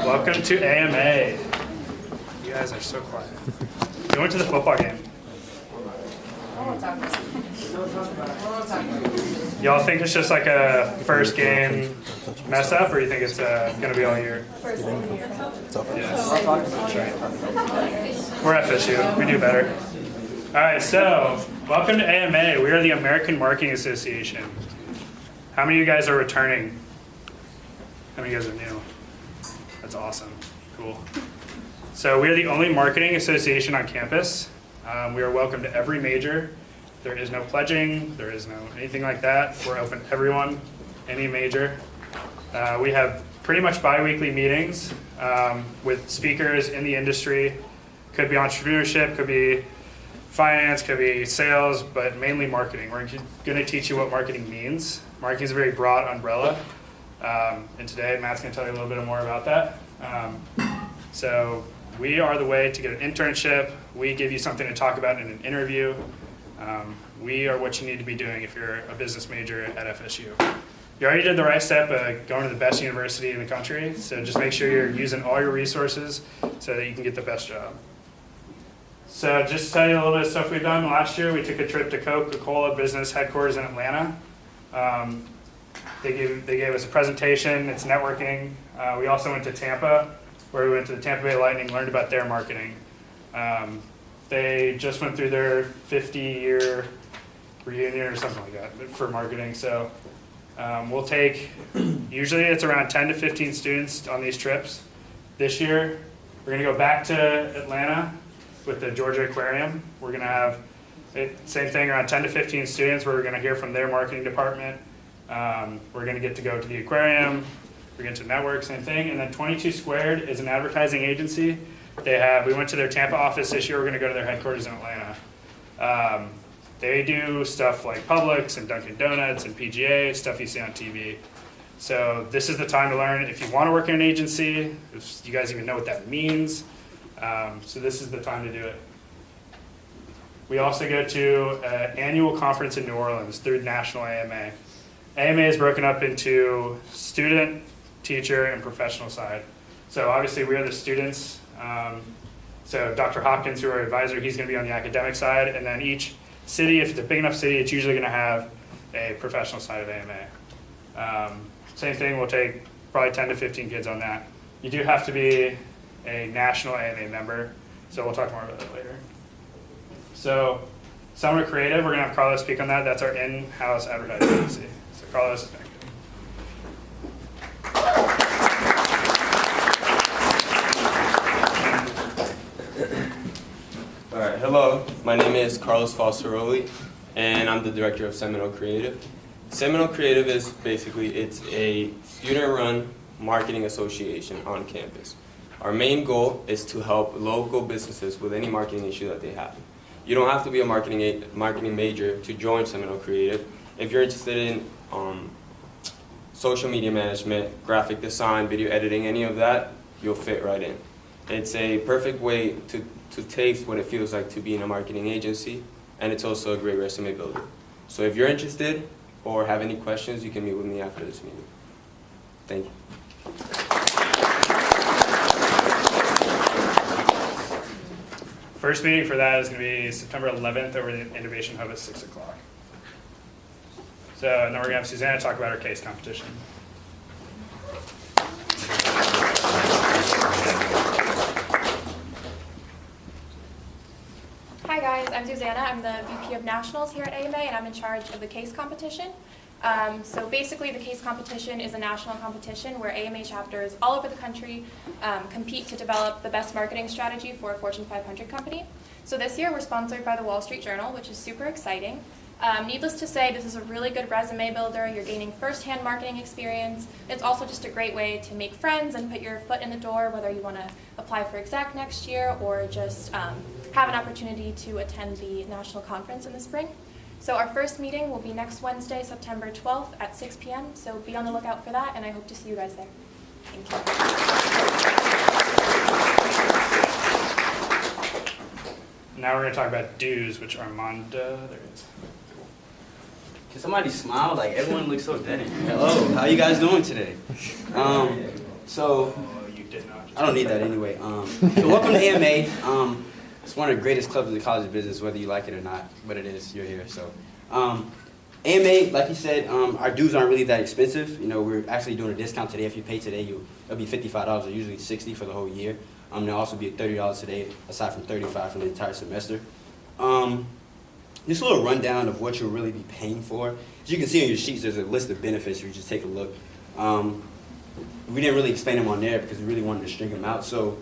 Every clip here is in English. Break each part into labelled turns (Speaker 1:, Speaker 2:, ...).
Speaker 1: Welcome to AMA. You guys are so quiet. We went to the football game. Y'all think it's just like a first game mess up, or you think it's going to be all year?
Speaker 2: First of the year.
Speaker 1: Yes. We're FSU. We do better. All right, so welcome to AMA. We are the American Marketing Association. How many of you guys are returning? How many of you guys are new? That's awesome. Cool. So we are the only marketing association on campus. We are welcome to every major. There is no pledging. There is no anything like that. We're open to everyone, any major. We have pretty much bi-weekly meetings with speakers in the industry. Could be entrepreneurship, could be finance, could be sales, but mainly marketing. We're going to teach you what marketing means. Marketing is a very broad umbrella. And today, Matt's going to tell you a little bit more about that. So we are the way to get an internship. We give you something to talk about in an interview. We are what you need to be doing if you're a business major at FSU. You already did the right step of going to the best university in the country, so just make sure you're using all your resources so that you can get the best job. So just to tell you a little bit of stuff we've done. Last year, we took a trip to Coca-Cola business headquarters in Atlanta. They gave us a presentation. It's networking. We also went to Tampa, where we went to the Tampa Bay Lightning, learned about their marketing. They just went through their 50-year reunion or something like that for marketing. So we'll take, usually it's around 10 to 15 students on these trips. This year, we're going to go back to Atlanta with the Georgia Aquarium. We're going to have same thing, around 10 to 15 students where we're going to hear from their marketing department. We're going to get to go to the aquarium. We're going to network, same thing. And then 22 Squared is an advertising agency. We went to their Tampa office this year. We're going to go to their headquarters in Atlanta. They do stuff like Publix and Dunkin' Donuts and PGA, stuff you see on TV. So this is the time to learn if you want to work in an agency, if you guys even know what that means. So this is the time to do it. We also go to an annual conference in New Orleans through National AMA. AMA is broken up into student, teacher, and professional side. So obviously we are the students. So Dr. Hopkins, who are our advisor, he's going to be on the academic side. And then each city, if it's a big enough city, it's usually going to have a professional side of AMA. Same thing, we'll take probably 10 to 15 kids on that. You do have to be a national AMA member, so we'll talk more about that later. So Summer Creative, we're going to have Carlos speak on that. That's our in-house advertising agency. So Carlos is back.
Speaker 3: All right, hello. My name is Carlos Falsaroli, and I'm the director of Seminole Creative. Seminole Creative is basically, it's a student-run marketing association on campus. Our main goal is to help local businesses with any marketing issue that they have. You don't have to be a marketing major to join Seminole Creative. If you're interested in social media management, graphic design, video editing, any of that, you'll fit right in. It's a perfect way to taste what it feels like to be in a marketing agency, and it's also a great resume builder. So if you're interested or have any questions, you can meet with me after this meeting. Thank you.
Speaker 1: First meeting for that is going to be September 11th over the Innovation Hub at 6 o'clock. So, and then we're going to have Susanna talk about our case competition.
Speaker 2: Hi guys, I'm Susanna. I'm the VP of Nationals here at AMA, and I'm in charge of the case competition. So basically the case competition is a national competition where AMA chapters all over the country compete to develop the best marketing strategy for a Fortune 500 company. So this year we're sponsored by the Wall Street Journal, which is super exciting. Needless to say, this is a really good resume builder. You're gaining first-hand marketing experience. It's also just a great way to make friends and put your foot in the door, whether you want to apply for exec next year or just have an opportunity to attend the national conference in the spring. So our first meeting will be next Wednesday, September 12th at 6 p.m. So be on the lookout for that, and I hope to see you guys there. Thank
Speaker 1: you. Now we're going to talk about dues, which Armando, there it is.
Speaker 4: Can somebody smile? Like, everyone looks so dead in here. Hello, how you guys doing today? So,
Speaker 1: You did not.
Speaker 4: I don't need that anyway. So welcome to AMA. It's one of the greatest clubs in the college of business, whether you like it or not. But it is, you're here. So, AMA, like you said, our dues aren't really that expensive. You know, we're actually doing a discount today. If you pay today, it'll be $55. Or usually $60 for the whole year. There'll also be $30 today, aside from $35 for the entire semester. Just a little rundown of what you'll really be paying for. As you can see on your sheets, there's a list of benefits. You just take a look. We didn't really explain them on there because we really wanted to string them out. So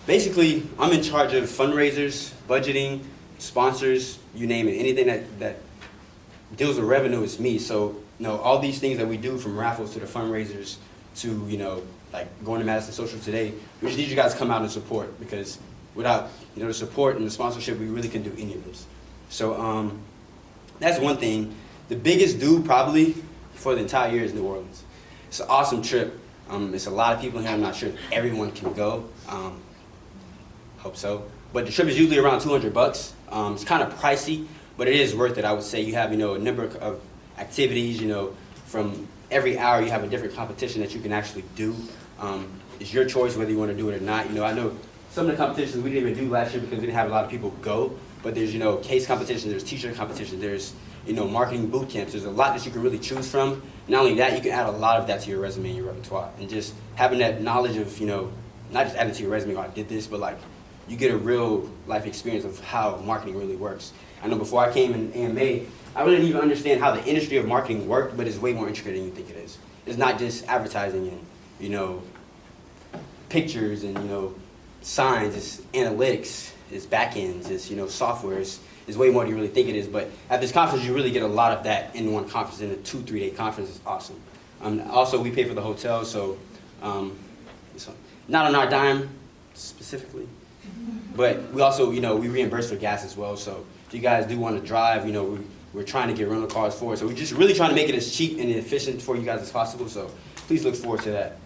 Speaker 4: basically, I'm in charge of fundraisers, budgeting, sponsors, you name it. Anything that deals with revenue is me. So, all these things that we do, from raffles to the fundraisers to, like going to Madison Social today, we just need you guys to come out and support, because without, the support and the sponsorship, we really couldn't do any of this. So that's one thing. The biggest due probably for the entire year is New Orleans. It's an awesome trip. It's a lot of people here. I'm not sure if everyone can go. Hope so. But the trip is usually around $200. It's kind of pricey, but it is worth it. I would say you have, a number of activities. From every hour you have a different competition that you can actually do. It's your choice whether you want to do it or not. I know some of the competitions we didn't even do last year because we didn't have a lot of people go. But there's, case competition, there's t-shirt competition, there's, marketing boot camps. There's a lot that you can really choose from. Not only that, you can add a lot of that to your resume and your repertoire. And just having that knowledge of, not just adding to your resume, I did this, but like, you get a real life experience of how marketing really works. I know before I came in AMA, I really didn't even understand how the industry of marketing worked, but it's way more intricate than you think it is. It's not just advertising and, pictures and, signs. It's analytics, it's backends, it's, software. It's way more than you really think it is. But at this conference, you really get a lot of that in one conference. In a 2-3 day conference is awesome. Also, we pay for the hotel, so not on our dime specifically. But we also, we reimburse for gas as well. So if you guys do want to drive, we're trying to get rental cars for it. So we're just really trying to make it as cheap and efficient for you guys as possible. So please look forward to that.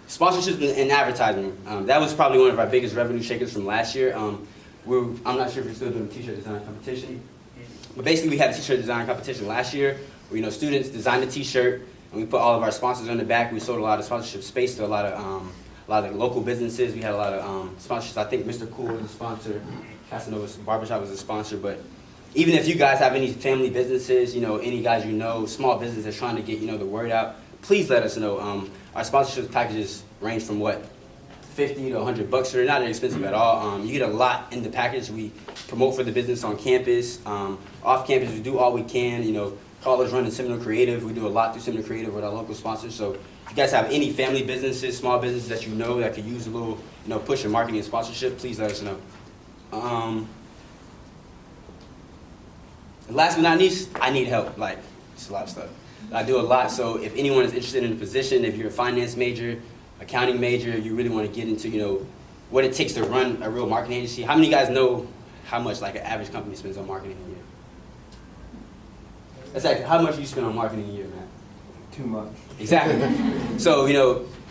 Speaker 4: Sponsorships and advertising. That was probably one of our biggest revenue shakers from last year. I'm not sure if we're still doing a t-shirt design competition. But basically, we had a t-shirt design competition last year where, students designed a t-shirt and we put all of our sponsors on the back. We sold a lot of sponsorship space to a lot of local businesses. We had a lot of sponsorships. I think Mr. Cool was a sponsor. Casanova's Barbershop was a sponsor. But even if you guys have any family businesses, any guys small businesses trying to get, the word out, please let us know. Our sponsorship packages range from $50 to $100, so they're not expensive at all. You get a lot in the package. We promote for the business on campus, off campus. We do all we can. College run in Seminole Creative. We do a lot through Seminole Creative with our local sponsors. So if you guys have any family businesses, small businesses that that could use a little, push in marketing and sponsorship, please let us know. Last but not least, I need help. Like, it's a lot of stuff. I do a lot, so if anyone is interested in a position, if you're a finance major, accounting major, you really want to get into, what it takes to run a real marketing agency. How many of you guys know how much like an average company spends on marketing a year? That's like, how much do you spend on marketing a year, Matt?
Speaker 5: Too much.
Speaker 4: Exactly. So,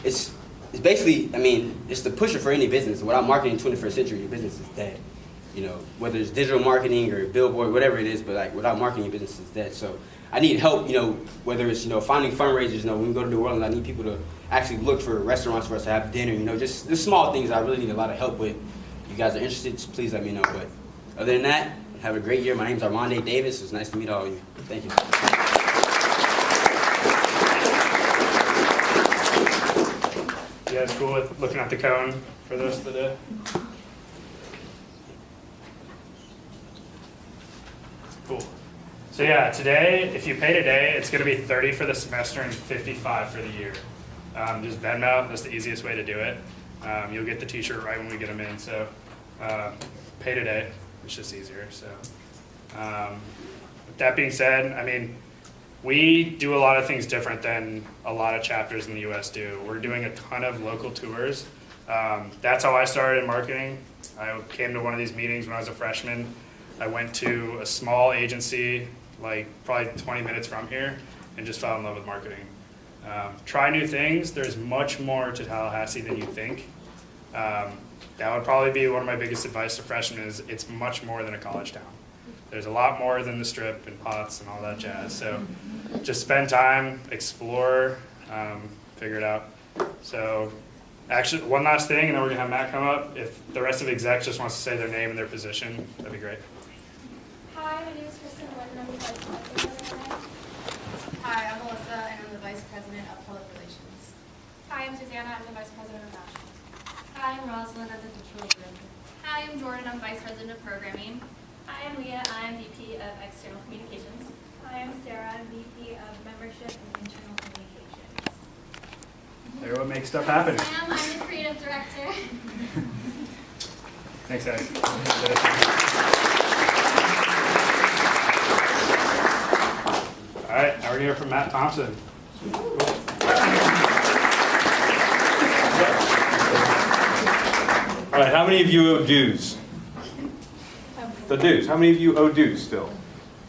Speaker 4: it's basically, it's the pusher for any business. Without marketing in the 21st century, your business is dead. Whether it's digital marketing or billboard, whatever it is, but like without marketing, your business is dead. So I need help, whether it's, finding fundraisers, when we go to New Orleans, I need people to actually look for restaurants for us to have dinner, just the small things I really need a lot of help with. If you guys are interested, just please let me know. But other than that, have a great year. My name is Armande Davis. It's nice to meet all of you. Thank you.
Speaker 1: You guys cool with looking at the cone for the rest of the day? Cool. So yeah, today, if you pay today, it's going to be $30 for the semester and $55 for the year. Just Venmo, that's the easiest way to do it. You'll get the t-shirt right when we get them in, so pay today. It's just easier. So with that being said, we do a lot of things different than a lot of chapters in the US do. We're doing a ton of local tours. That's how I started in marketing. I came to one of these meetings when I was a freshman. I went to a small agency, like probably 20 minutes from here, and just fell in love with marketing. Try new things. There's much more to Tallahassee than you think. That would probably be one of my biggest advice to freshmen is it's much more than a college town. There's a lot more than the strip and pots and all that jazz. So just spend time, explore, figure it out. So actually, one last thing, and then we're gonna have Matt come up. If the rest of the exec just wants to say their name and their position, that'd be great.
Speaker 5: Hi, my name is Kristen Wood, and I'm the Vice President of MANY. Hi, I'm Melissa, and I'm the Vice President of Public Relations.
Speaker 2: Hi, I'm Susanna. I'm the Vice President of Nationals.
Speaker 5: Hi, I'm Rosalind, I'm the Digital Director.
Speaker 6: Hi, I'm Jordan. I'm Vice President of Programming.
Speaker 5: Hi, I'm Leah, I'm VP of External Communications.
Speaker 6: Hi, I'm Sarah. I'm VP of Membership and Internal Communications.
Speaker 1: They're what makes stuff happen.
Speaker 5: Sam, I'm the Creative Director.
Speaker 1: Thanks, guys. All right, now we're gonna hear from Matt Thompson.
Speaker 7: All right, how many of you owe dues? The dues. How many of you owe dues still?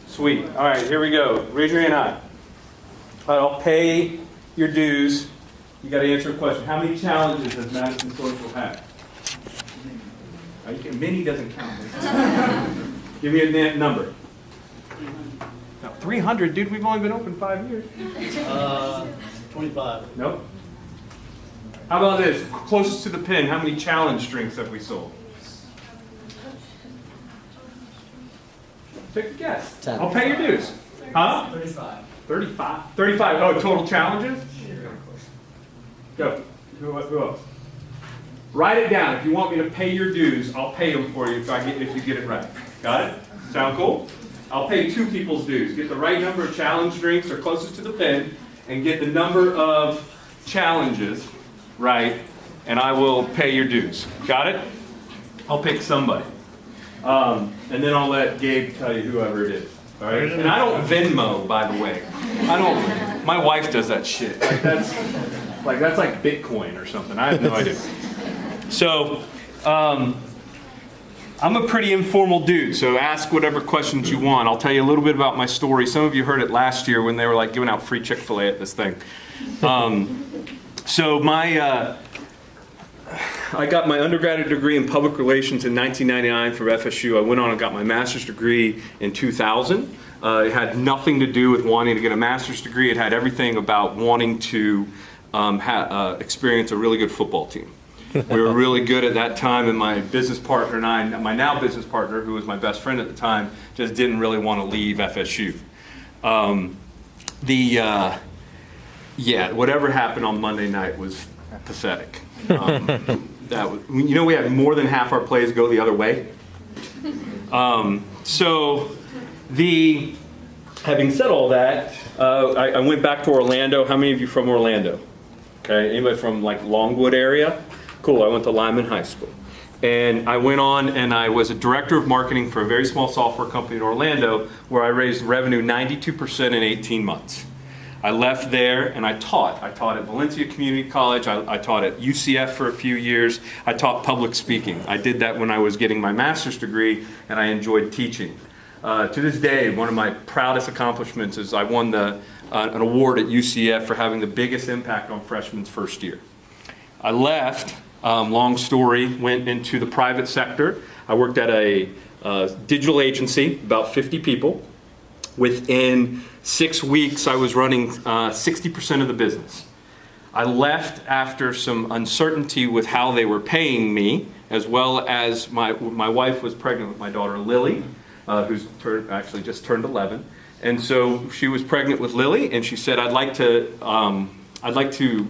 Speaker 7: Sweet. All right, here we go. Raise your hand high. All right, I'll pay your dues. You got to answer a question. How many challenges has Madison Social had? Many doesn't count. Give me a number. No, 300, dude. We've only been open 5 years.
Speaker 8: 25.
Speaker 7: Nope. How about this? Closest to the pin, how many challenge drinks have we sold? Take a guess.
Speaker 8: 10.
Speaker 7: I'll pay your dues. Huh?
Speaker 8: 35.
Speaker 7: 35. 35. Oh, total challenges? Go. Who else? Write it down. If you want me to pay your dues, I'll pay them for you if you get it right. Got it? Sound cool? I'll pay 2 people's dues. Get the right number of challenge drinks or closest to the pin, and get the number of challenges right, and I will pay your dues. Got it? I'll pick somebody. And then I'll let Gabe tell you whoever it is. All right? And I don't Venmo, by the way. My wife does that shit. That's like Bitcoin or something. I have no idea. So, I'm a pretty informal dude, so ask whatever questions you want. I'll tell you a little bit about my story. Some of you heard it last year when they were like giving out free Chick-fil-A at this thing. So I got my undergraduate degree in public relations in 1999 from FSU. I went on and got my master's degree in 2000. It had nothing to do with wanting to get a master's degree. It had everything about wanting to experience a really good football team. We were really good at that time, and my business partner and I, my now business partner, who was my best friend at the time, just didn't really want to leave FSU. Whatever happened on Monday night was pathetic. We had more than half our plays go the other way. Having said all that, I went back to Orlando. How many of you from Orlando? Okay, anybody from like Longwood area? Cool, I went to Lyman High School. And I went on and I was a director of marketing for a very small software company in Orlando where I raised revenue 92% in 18 months. I left there and I taught. I taught at Valencia Community College. I taught at UCF for a few years. I taught public speaking. I did that when I was getting my master's degree, and I enjoyed teaching. To this day, one of my proudest accomplishments is I won an award at UCF for having the biggest impact on freshmen's first year. I left, long story, went into the private sector. I worked at a digital agency, about 50 people. Within 6 weeks, I was running 60% of the business. I left after some uncertainty with how they were paying me, as well as my wife was pregnant with my daughter Lily, who's actually just turned 11. And so she was pregnant with Lily, and she said, I'd like to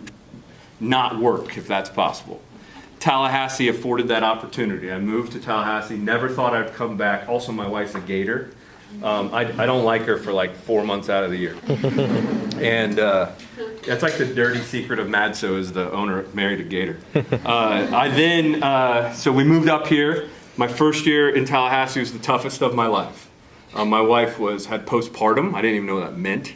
Speaker 7: not work if that's possible. Tallahassee afforded that opportunity. I moved to Tallahassee, never thought I'd come back. Also, my wife's a Gator. I don't like her for like 4 months out of the year. And that's like the dirty secret of Madso is the owner married a Gator. So we moved up here. My first year in Tallahassee was the toughest of my life. My wife had postpartum. I didn't even know what that meant.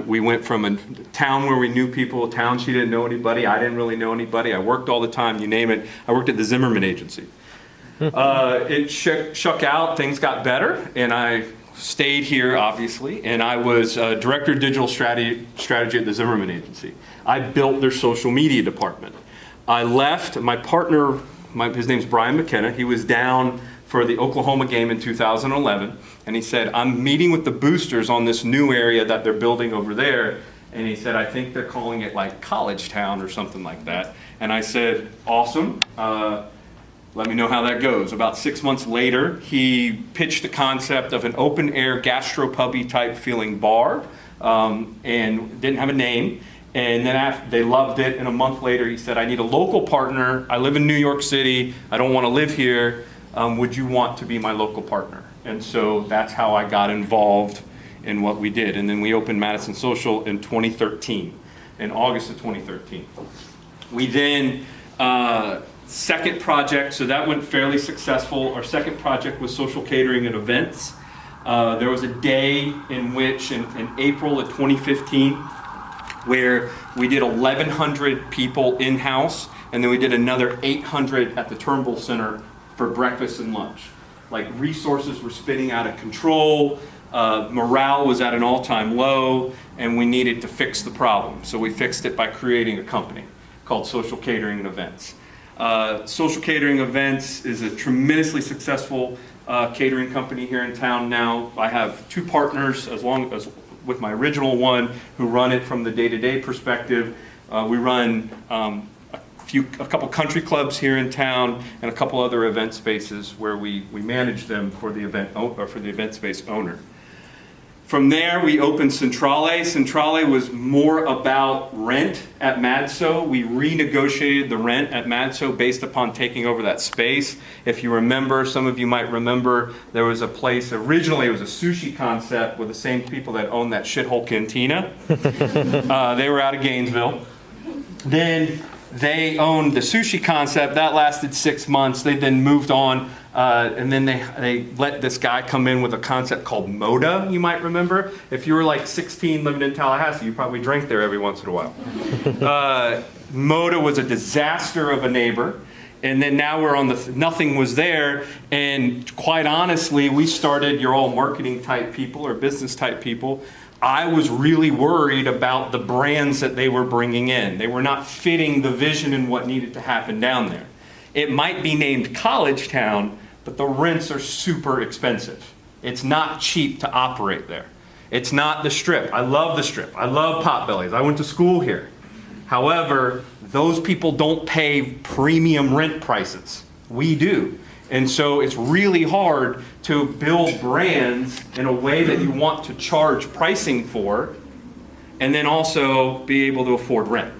Speaker 7: We went from a town where we knew people, a town she didn't know anybody. I didn't really know anybody. I worked all the time, you name it. I worked at the Zimmerman Agency. It shook out, things got better, and I stayed here, obviously, and I was Director of Digital Strategy at the Zimmerman Agency. I built their social media department. I left, my partner, his name's Brian McKenna, he was down for the Oklahoma game in 2011. And he said, I'm meeting with the boosters on this new area that they're building over there. And he said, I think they're calling it like College Town or something like that. And I said, awesome. Let me know how that goes. About 6 months later, he pitched the concept of an open air gastropubby type feeling bar, and didn't have a name. And then after they loved it, and a month later he said, I need a local partner. I live in New York City. I don't want to live here. Would you want to be my local partner? And so that's how I got involved in what we did. And then we opened Madison Social in 2013, in August of 2013. We then, second project, so that went fairly successful. Our second project was social catering and events. There was a day in which, in April of 2015, where we did 1,100 people in-house, and then we did another 800 at the Turnbull Center for breakfast and lunch. Like, resources were spinning out of control, morale was at an all-time low, and we needed to fix the problem. So we fixed it by creating a company called Social Catering and Events. Social Catering Events is a tremendously successful catering company here in town now. I have two partners, as long as with my original one, who run it from the day-to-day perspective. We run a couple country clubs here in town and a couple other event spaces where we manage them for the event space owner. From there, we opened Centrale. Centrale was more about rent at MADSO. We renegotiated the rent at MADSO based upon taking over that space. If you remember, some of you might remember, there was a place, originally it was a sushi concept with the same people that owned that shithole cantina. They were out of Gainesville. Then they owned the sushi concept. That lasted 6 months. They then moved on. And then they let this guy come in with a concept called Moda, you might remember. If you were like 16 living in Tallahassee, you probably drank there every once in a while. Moda was a disaster of a neighbor. And then now we're on nothing was there. And quite honestly, we started, you're all marketing type people or business type people. I was really worried about the brands that they were bringing in. They were not fitting the vision and what needed to happen down there. It might be named College Town, but the rents are super expensive. It's not cheap to operate there. It's not the Strip. I love the Strip. I love Potbellies. I went to school here. However, those people don't pay premium rent prices. We do. And so it's really hard to build brands in a way that you want to charge pricing for, and then also be able to afford rent.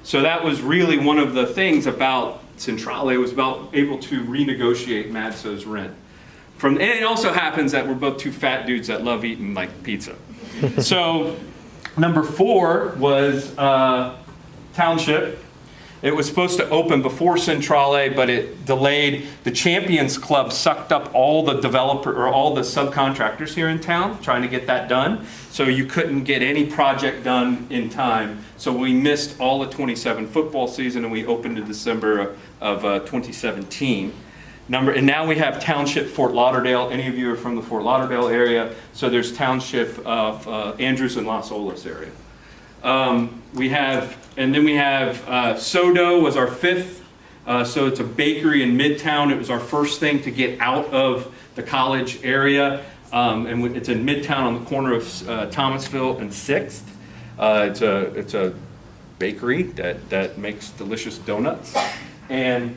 Speaker 7: So that was really one of the things about Centrale. It was about able to renegotiate MADSO's rent. And it also happens that we're both two fat dudes that love eating like pizza. So number 4 was Township. It was supposed to open before Centrale, but it delayed. The Champions Club sucked up all the all the subcontractors here in town, trying to get that done. So you couldn't get any project done in time. So we missed all the 27 football season, and we opened in December of 2017. And now we have Township Fort Lauderdale. Any of you are from the Fort Lauderdale area? So there's Township of Andrews and Las Olas area. We have Sodo was our 5th. So it's a bakery in Midtown. It was our first thing to get out of the college area. And it's in Midtown on the corner of Thomasville and 6th. It's a bakery that makes delicious donuts. And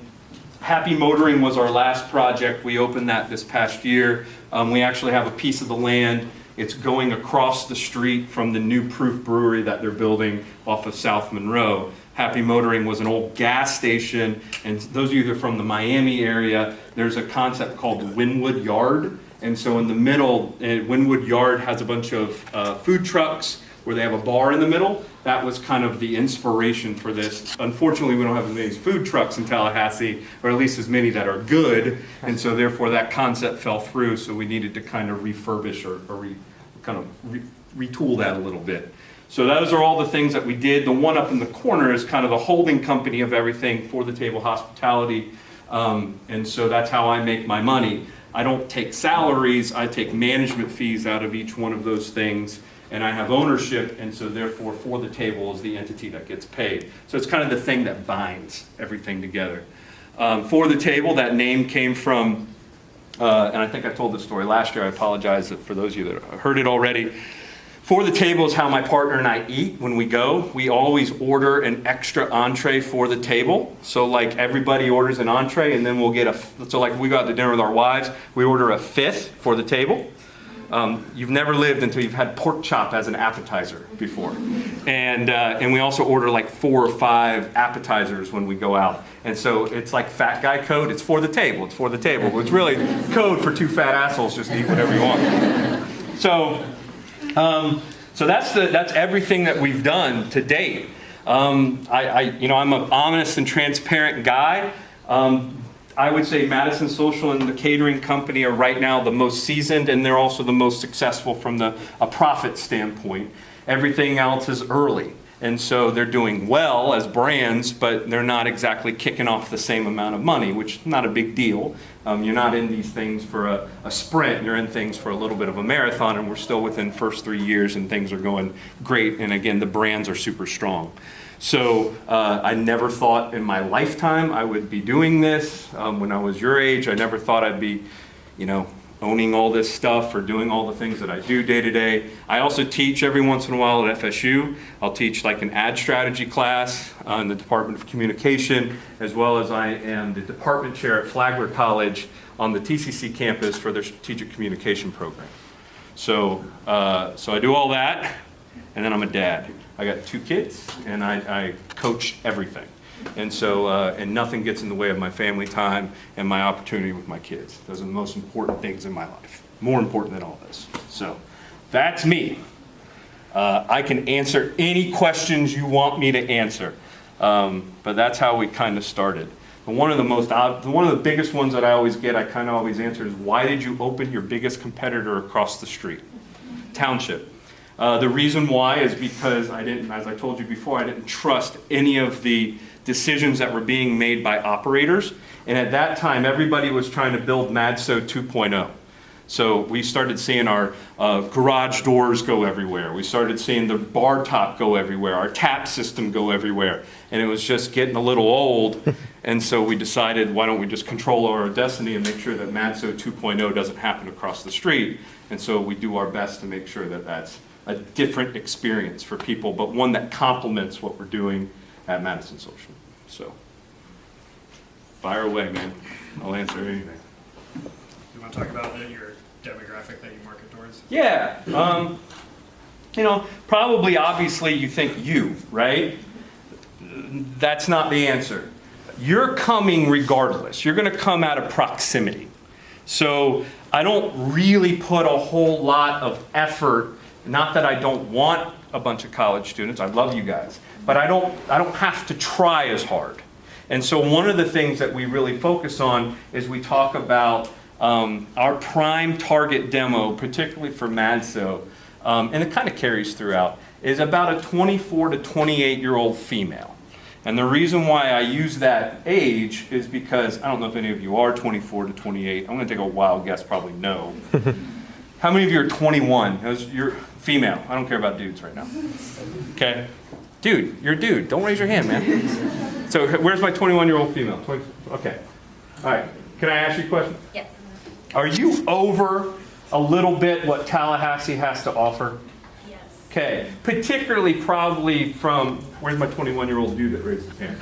Speaker 7: Happy Motoring was our last project. We opened that this past year. We actually have a piece of the land. It's going across the street from the new Proof Brewery that they're building off of South Monroe. Happy Motoring was an old gas station, and those of you that are from the Miami area, there's a concept called Wynwood Yard. And so in the middle, Wynwood Yard has a bunch of food trucks where they have a bar in the middle. That was kind of the inspiration for this. Unfortunately, we don't have as many food trucks in Tallahassee, or at least as many that are good, and so therefore that concept fell through, so we needed to kind of refurbish or retool that a little bit. So those are all the things that we did. The one up in the corner is kind of the holding company of everything for the table hospitality, and so that's how I make my money. I don't take salaries, I take management fees out of each one of those things, and I have ownership, and so therefore For the Table is the entity that gets paid. So it's kind of the thing that binds everything together. For the Table, that name came from and I think I told this story last year. I apologize for those of you that heard it already. For the table is how my partner and I eat when we go. We always order an extra entree for the table. So like everybody orders an entree and then we'll get so like we go out to dinner with our wives, we order a fifth for the table. You've never lived until you've had pork chop as an appetizer before. And we also order like 4 or 5 appetizers when we go out. And so it's like fat guy code. It's for the table. It's for the table. But it's really code for 2 fat assholes just eat whatever you want. So that's everything that we've done to date. I'm an honest and transparent guy. I would say Madison Social and the catering company are right now the most seasoned, and they're also the most successful from a profit standpoint. Everything else is early. And so they're doing well as brands, but they're not exactly kicking off the same amount of money, which is not a big deal. You're not in these things for a sprint. You're in things for a little bit of a marathon, and we're still within the first 3 years, and things are going great. And again, the brands are super strong. So I never thought in my lifetime I would be doing this. When I was your age, I never thought I'd be, owning all this stuff or doing all the things that I do day to day. I also teach every once in a while at FSU. I'll teach like an ad strategy class in the Department of Communication, as well as I am the department chair at Flagler College on the TCC campus for their strategic communication program. So I do all that, and then I'm a dad. I got 2 kids, and I coach everything. And so, and nothing gets in the way of my family time and my opportunity with my kids. Those are the most important things in my life. More important than all this. So, that's me. I can answer any questions you want me to answer. But that's how we kind of started. And one of the biggest ones that I always get, I kind of always answer is, why did you open your biggest competitor across the street? Township. The reason why is because as I told you before, I didn't trust any of the decisions that were being made by operators. And at that time, everybody was trying to build MADSO 2.0. So we started seeing our garage doors go everywhere. We started seeing the bar top go everywhere, our tap system go everywhere. And it was just getting a little old. And so we decided, why don't we just control our destiny and make sure that MADSO 2.0 doesn't happen across the street. And so we do our best to make sure that that's a different experience for people, but one that complements what we're doing at Madison Social. So, fire away, man. I'll answer anything.
Speaker 1: You want to talk about your demographic that you market towards?
Speaker 7: Yeah. Probably, obviously, you think you, right? That's not the answer. You're coming regardless. You're going to come out of proximity. So, I don't really put a whole lot of effort. Not that I don't want a bunch of college students. I love you guys. But I don't have to try as hard. And so one of the things that we really focus on is we talk about our prime target demo, particularly for MADSO, and it kind of carries throughout, is about a 24 to 28-year-old female. And the reason why I use that age is because, I don't know if any of you are 24 to 28. I'm going to take a wild guess, probably no. How many of you are 21? You're female. I don't care about dudes right now. Okay? Dude, you're a dude. Don't raise your hand, man. So where's my 21-year-old female? Okay. All right. Can I ask you a question?
Speaker 2: Yes.
Speaker 7: Are you over a little bit what Tallahassee has to offer?
Speaker 6: Yes.
Speaker 7: Okay. Particularly probably from, where's my 21-year-old dude that raised his hand?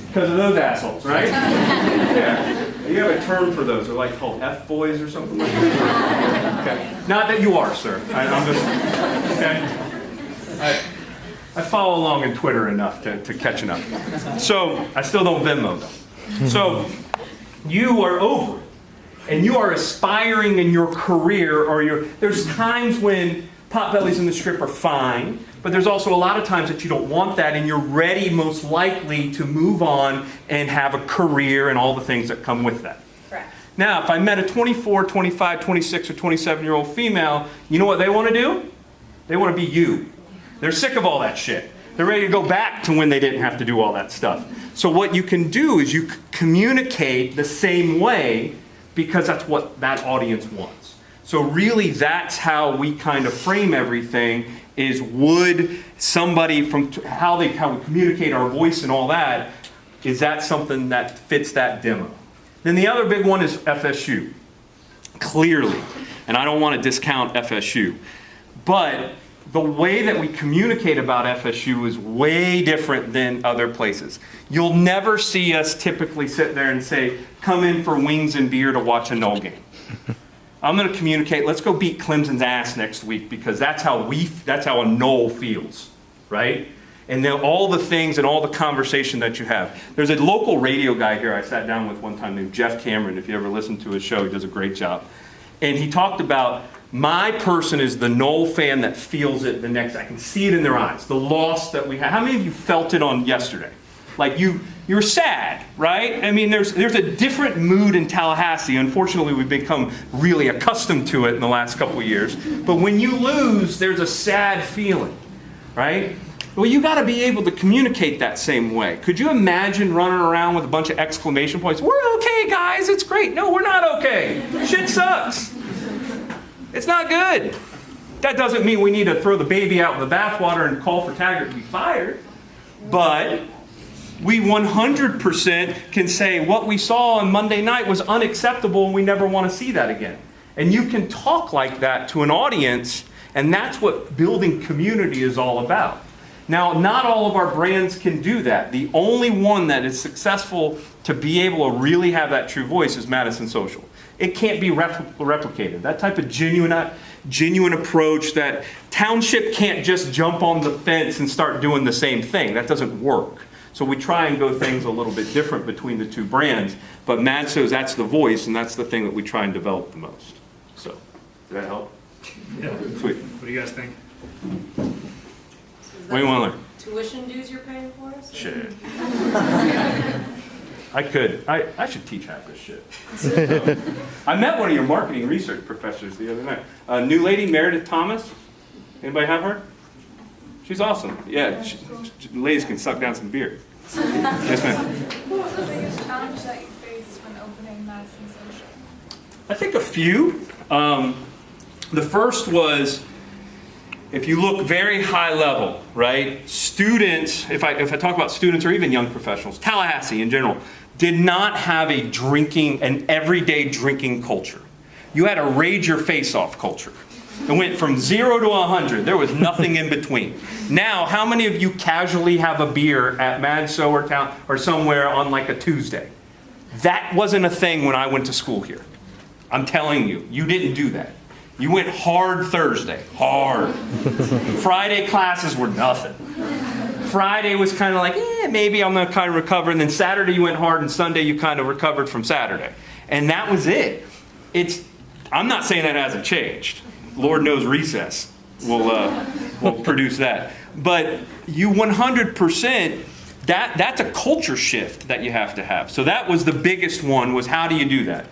Speaker 7: Because of those assholes, right? Yeah. You have a term for those. They're like called F-boys or something like that? Okay. Not that you are, sir. I'm just, okay? I follow along in Twitter enough to catch enough. So, I still don't Venmo though. So, you are over it. And you are aspiring in your career, or there's times when Potbellies in the Strip are fine, but there's also a lot of times that you don't want that, and you're ready most likely to move on and have a career and all the things that come with that.
Speaker 2: Correct.
Speaker 7: Now, if I met a 24, 25, 26, or 27-year-old female, you know what they want to do? They want to be you. They're sick of all that shit. They're ready to go back to when they didn't have to do all that stuff. So what you can do is you communicate the same way, because that's what that audience wants. So really, that's how we kind of frame everything, is would somebody from how we communicate our voice and all that, is that something that fits that demo? Then the other big one is FSU. clearly. And I don't want to discount FSU. But the way that we communicate about FSU is way different than other places. You'll never see us typically sit there and say, come in for wings and beer to watch a Knoll game. I'm going to communicate, let's go beat Clemson's ass next week, because that's how a Knoll feels, right? And then all the things and all the conversation that you have. There's a local radio guy here I sat down with one time named Jeff Cameron. If you ever listen to his show, he does a great job. And he talked about, my person is the Knoll fan that feels it the next. I can see it in their eyes, the loss that we had. How many of you felt it on yesterday? Like you're sad, right? I mean, there's a different mood in Tallahassee. Unfortunately, we've become really accustomed to it in the last couple of years. But when you lose, there's a sad feeling, right? Well, you got to be able to communicate that same way. Could you imagine running around with a bunch of exclamation points? We're okay, guys. It's great. No, we're not okay. Shit sucks. It's not good. That doesn't mean we need to throw the baby out with the bathwater and call for Taggart to be fired. But we 100% can say what we saw on Monday night was unacceptable and we never want to see that again. And you can talk like that to an audience, and that's what building community is all about. Now, not all of our brands can do that. The only one that is successful to be able to really have that true voice is Madison Social. It can't be replicated. That type of genuine approach, that Township can't just jump on the fence and start doing the same thing. That doesn't work. So we try and go things a little bit different between the two brands. But Madso's, that's the voice, and that's the thing that we try and develop the most. So, did that help?
Speaker 1: Yeah.
Speaker 7: Sweet.
Speaker 1: What do you guys think?
Speaker 7: What do you want to learn?
Speaker 8: Tuition dues you're paying for us?
Speaker 7: Shit. I could. I should teach half this shit. I met one of your marketing research professors the other night. A new lady, Meredith Thomas. Anybody have her? She's awesome. Yeah, ladies can suck down some beer. Yes, ma'am.
Speaker 6: What was the biggest challenge that you faced when opening Madison Social?
Speaker 7: I think a few. The first was, if you look very high level, right? Students, if I talk about students or even young professionals, Tallahassee in general, did not have an everyday drinking culture. You had a rage your face off culture. It went from 0 to 100. There was nothing in between. Now, how many of you casually have a beer at Madso or Town or somewhere on like a Tuesday? That wasn't a thing when I went to school here. I'm telling you, you didn't do that. You went hard Thursday, hard. Friday classes were nothing. Friday was kind of like, maybe I'm going to kind of recover. And then Saturday you went hard, and Sunday you kind of recovered from Saturday. And that was it. I'm not saying that hasn't changed. Lord knows recess will produce that. But you 100%, that's a culture shift that you have to have. So that was the biggest one, was how do you do that?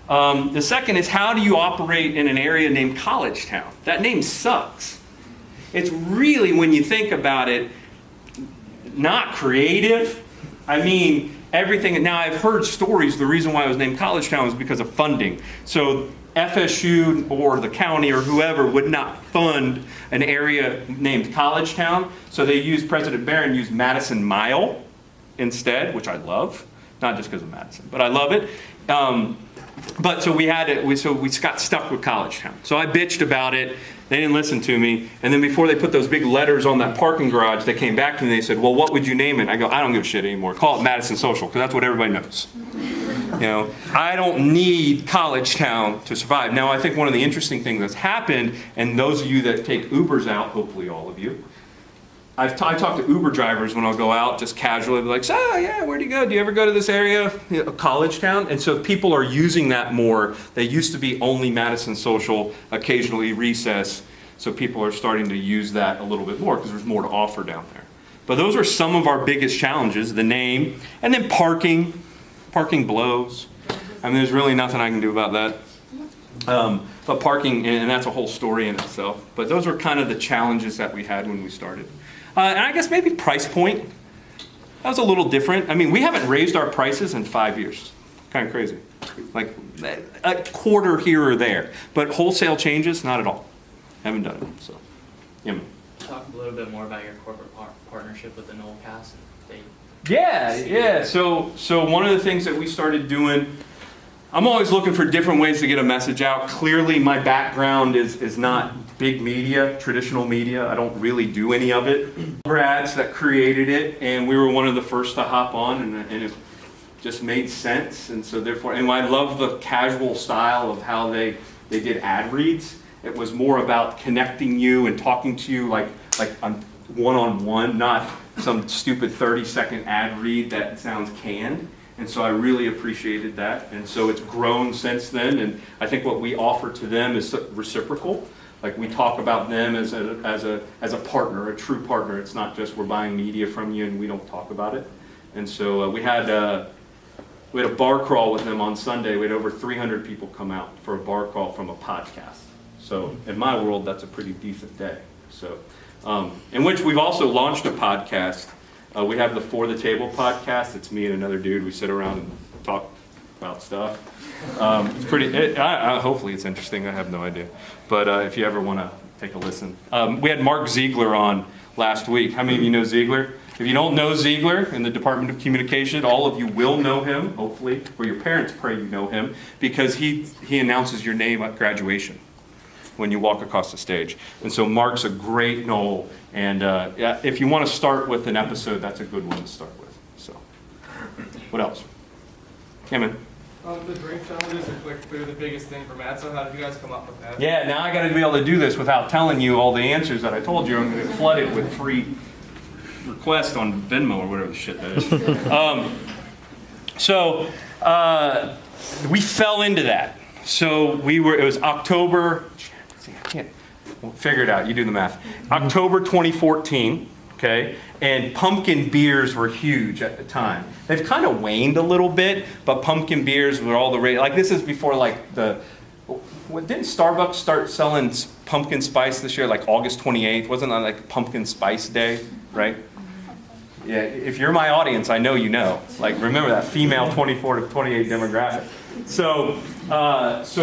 Speaker 7: The second is, how do you operate in an area named College Town? That name sucks. It's really, when you think about it, not creative. I mean, everything. Now, I've heard stories, the reason why it was named College Town was because of funding. So FSU or the county or whoever would not fund an area named College Town. So they used, President Barron used Madison Mile instead, which I love. Not just because of Madison, but I love it. But so we got stuck with College Town. So I bitched about it. They didn't listen to me. And then before they put those big letters on that parking garage, they came back to me and they said, well, what would you name it? I go, I don't give a shit anymore. Call it Madison Social, because that's what everybody knows. You know, I don't need College Town to survive. Now, I think one of the interesting things that's happened, and those of you that take Ubers out, hopefully all of you, I talk to Uber drivers when I'll go out just casually, like, so yeah, where do you go? Do you ever go to this area, College Town? And so people are using that more. They used to be only Madison Social, occasionally Recess. So people are starting to use that a little bit more because there's more to offer down there. But those are some of our biggest challenges, the name, and then parking. Parking blows. I mean, there's really nothing I can do about that. But parking, and that's a whole story in itself. But those are kind of the challenges that we had when we started. And I guess maybe price point. That was a little different. I mean, we haven't raised our prices in 5 years. Kind of crazy. Like a quarter here or there. But wholesale changes, not at all. Haven't done it. So, yeah.
Speaker 9: Talk a little bit more about your corporate partnership with the Knoll Cast.
Speaker 7: Yeah. So one of the things that we started doing I'm always looking for different ways to get a message out. Clearly, my background is not big media, traditional media. I don't really do any of it. Grads that created it, and we were one of the first to hop on, and it just made sense. And so therefore, and I love the casual style of how they did ad reads. It was more about connecting you and talking to you like on one-on-one, not some stupid 30-second ad read that sounds canned. And so I really appreciated that. And so it's grown since then. And I think what we offer to them is reciprocal. Like we talk about them as a partner, a true partner. It's not just we're buying media from you and we don't talk about it. And so we had a bar crawl with them on Sunday. We had over 300 people come out for a bar crawl from a podcast. So in my world, that's a pretty decent day. So, in which we've also launched a podcast. We have the For the Table podcast. It's me and another dude. We sit around and talk about stuff. It's pretty, hopefully it's interesting. I have no idea. But if you ever want to take a listen. We had Mark Ziegler on last week. How many of you know Ziegler? If you don't know Ziegler in the Department of Communication, all of you will know him, hopefully, or your parents pray you know him, because he announces your name at graduation when you walk across the stage. And so Mark's a great Knoll, and if you want to start with an episode, that's a good one to start with. So, what else? Cameron?
Speaker 10: The drink challenges are clearly the biggest thing for Matt, so how did you guys come up with that?
Speaker 7: Yeah, now I got to be able to do this without telling you all the answers that I told you. I'm going to flood it with free requests on Venmo or whatever the shit that is. We fell into that. So it was October, I can't figure it out, you do the math. October 2014, okay, and pumpkin beers were huge at the time. They've kind of waned a little bit, but pumpkin beers were all the rage. Like this is before didn't Starbucks start selling pumpkin spice this year, like August 28th? Wasn't that like Pumpkin Spice Day, right? Yeah, if you're my audience, I know you know. Like remember that female 24 to 28 demographic. So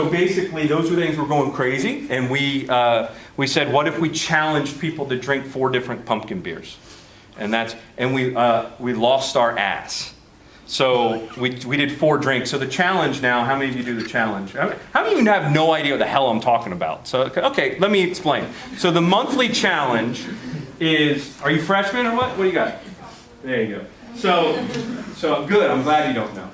Speaker 7: basically, those were things were going crazy, and we said, what if we challenged people to drink 4 different pumpkin beers, and we lost our ass. So we did 4 drinks. So the challenge now, how many of you do the challenge? How many of you have no idea what the hell I'm talking about? So okay, let me explain. So the monthly challenge is, are you freshmen or what? What do you got? There you go. So good. I'm glad you don't know.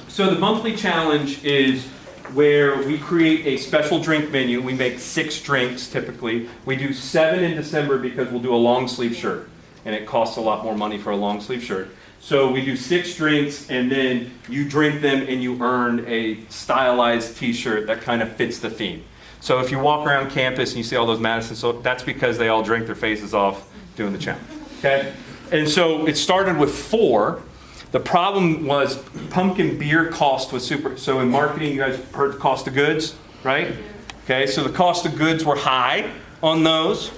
Speaker 7: So the monthly challenge is where we create a special drink menu. We make 6 drinks typically. We do 7 in December because we'll do a long sleeve shirt, and it costs a lot more money for a long sleeve shirt. So we do 6 drinks, and then you drink them and you earn a stylized t-shirt that kind of fits the theme. So if you walk around campus and you see all those Madison, so that's because they all drink their faces off doing the challenge. Okay? And so it started with 4. The problem was pumpkin beer cost was super. So in marketing, you guys heard the cost of goods, right? Okay, so the cost of goods were high on those.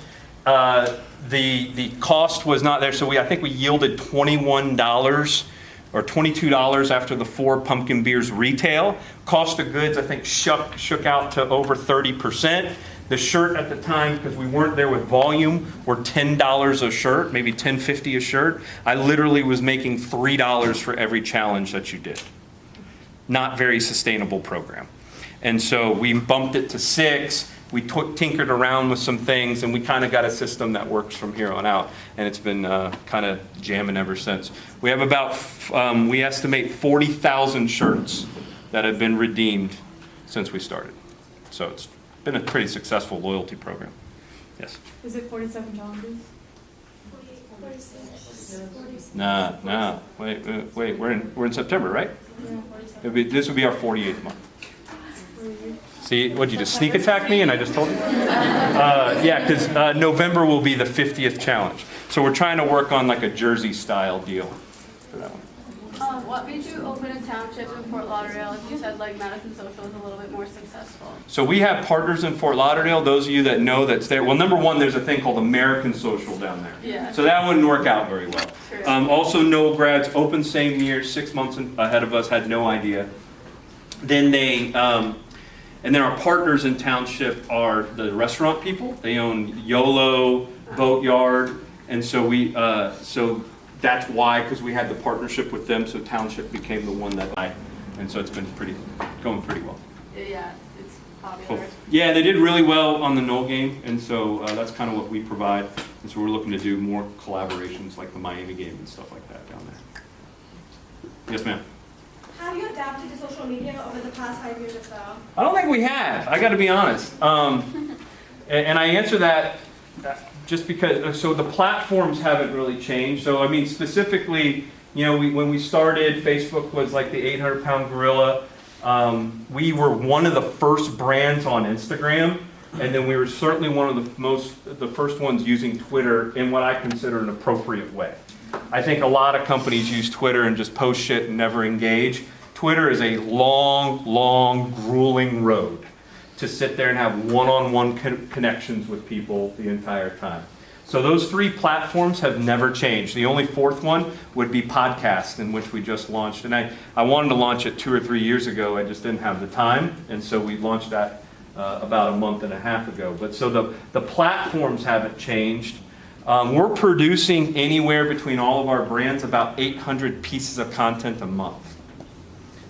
Speaker 7: The cost was not there, so I think we yielded $21 or $22 after the 4 pumpkin beers retail. Cost of goods, I think, shook out to over 30%. The shirt at the time, because we weren't there with volume, were $10 a shirt, maybe $10.50 a shirt. I literally was making $3 for every challenge that you did. Not very sustainable program. And so we bumped it to 6. We tinkered around with some things, and we kind of got a system that works from here on out. And it's been kind of jamming ever since. We have about, we estimate 40,000 shirts that have been redeemed since we started. So it's been a pretty successful loyalty program. Yes?
Speaker 8: Is it 47 challenges?
Speaker 7: Nah. Wait. We're in September, right?
Speaker 8: Yeah.
Speaker 7: This would be our 48th month. See, what'd you just sneak attack me and I just told you? Yeah, because November will be the 50th challenge. So we're trying to work on like a Jersey style deal for that one.
Speaker 5: What made you open a township in Fort Lauderdale if you said like Madison Social was a little bit more successful?
Speaker 7: So we have partners in Fort Lauderdale. Those of you that know that's there. Well, number one, there's a thing called American Social down there.
Speaker 5: Yeah.
Speaker 7: So that wouldn't work out very well.
Speaker 5: True.
Speaker 7: Also, Knoll grads, open same year, 6 months ahead of us, had no idea. Then and then our partners in township are the restaurant people. They own YOLO, Boatyard, and so so that's why, because we had the partnership with them, so township became the one that And so it's been going pretty well.
Speaker 8: Yeah, it's popular.
Speaker 7: Yeah, they did really well on the Knoll game, and so that's kind of what we provide. And so we're looking to do more collaborations like the Miami game and stuff like that down there. Yes, ma'am.
Speaker 6: Have you adapted to social media over the past 5 years or so?
Speaker 7: I don't think we have. I got to be honest. And I answer that just because, so the platforms haven't really changed. So I mean, specifically, you know, when we started, Facebook was like the 800-pound gorilla. We were one of the first brands on Instagram, and then we were certainly one of the first ones using Twitter in what I consider an appropriate way. I think a lot of companies use Twitter and just post shit and never engage. Twitter is a long, long, grueling road to sit there and have one-on-one connections with people the entire time. So those 3 platforms have never changed. The only 4th one would be podcast, in which we just launched. And I wanted to launch it 2 or 3 years ago. I just didn't have the time. And so we launched that about a month and a half ago. But so the platforms haven't changed. We're producing anywhere between all of our brands about 800 pieces of content a month.